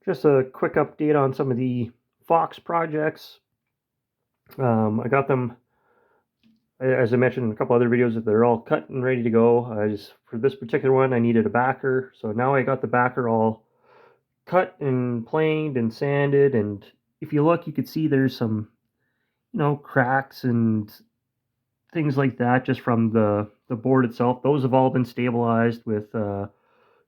Just a quick update on some of the Fox projects. I got them, as I mentioned in a couple other videos, that they're all cut and ready to go. For this particular one, I needed a backer, so now I got the backer all cut and planed and sanded. And if you look, you can see there's some, cracks and things like that just from the board itself. Those have all been stabilized with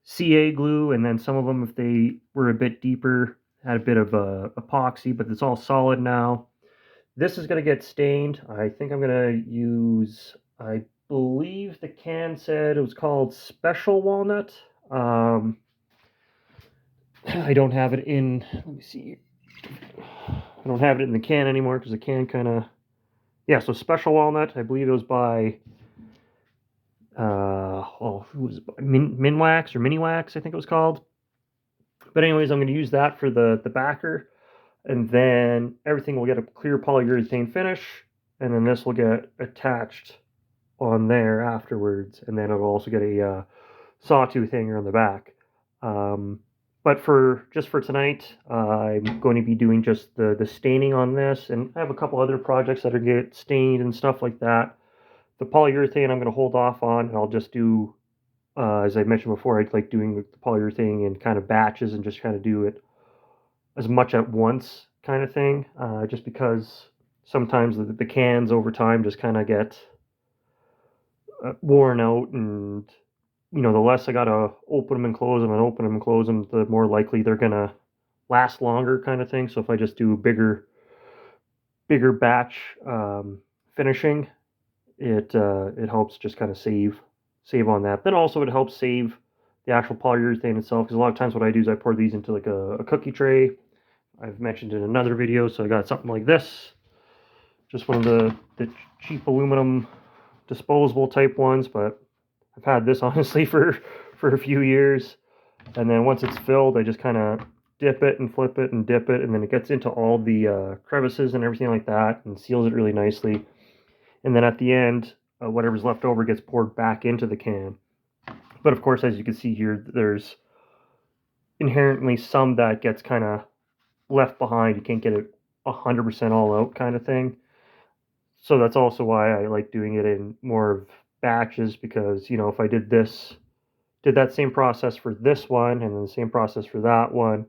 CA glue, and then some of them, if they were a bit deeper, had a bit of epoxy, but it's all solid now. This is going to get stained. I think I'm going to use, I believe the can said it was called Special Walnut. I don't have it in, let me see. I don't have it in the can anymore because the can kind of, yeah, so Special Walnut, I believe it was by, who was it? Minwax or Mini Wax, I think it was called. But anyways, I'm going to use that for the backer, and then everything will get a clear polyurethane finish, and then this will get attached on there afterwards, and then it'll also get a sawtooth hanger on the back. But just for tonight, I'm going to be doing just the staining on this, and I have a couple other projects that are get stained and stuff like that. The polyurethane I'm going to hold off on, and I'll just do, as I mentioned before, I like doing the polyurethane in kind of batches and just kind of do it as much at once kind of thing, just because sometimes the cans over time just kind of get worn out, and the less I gotta open them and close them and open them and close them, the more likely they're gonna last longer kind of thing. So if I just do bigger batch finishing, it helps just kind of save on that. Then also it helps save the actual polyurethane itself, because a lot of times what I do is I pour these into like a cookie tray. I've mentioned in another video, so I got something like this, just one of the cheap aluminum disposable type ones, but I've had this honestly for a few years. And then once it's filled, I just kind of dip it and flip it and dip it, and then it gets into all the crevices and everything like that and seals it really nicely. And then at the end, whatever's left over gets poured back into the can. But of course, as you can see here, there's inherently some that gets kind of left behind. You can't get it 100% all out kind of thing. So that's also why I like doing it in more of batches, because if I did that same process for this one and then the same process for that one,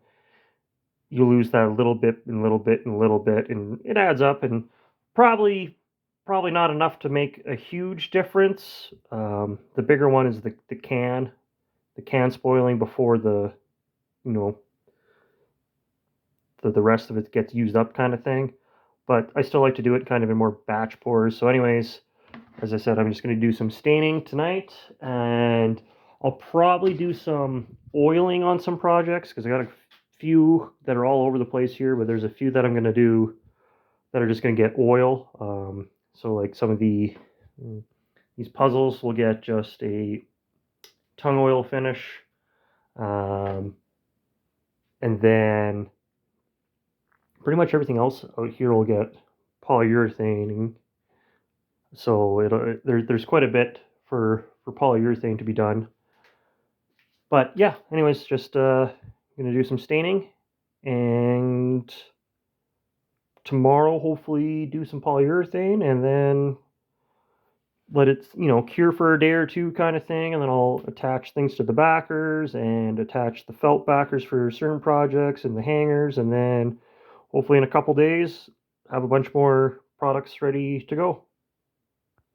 you lose that little bit and little bit and little bit, and it adds up, and probably not enough to make a huge difference. The bigger one is the can spoiling before the rest of it gets used up kind of thing. But I still like to do it kind of in more batch pours. So anyways, as I said, I'm just going to do some staining tonight, and I'll probably do some oiling on some projects, because I got a few that are all over the place here, but there's a few that I'm going to do that are just going to get oil. So like some of these puzzles will get just a tung oil finish, and then pretty much everything else out here will get polyurethane. So there's quite a bit for polyurethane to be done. But yeah, anyways, just gonna do some staining, and tomorrow hopefully do some polyurethane, and then let it cure for a day or two kind of thing, and then I'll attach things to the backers and attach the felt backers for certain projects and the hangers, and then hopefully in a couple days have a bunch more products ready to go.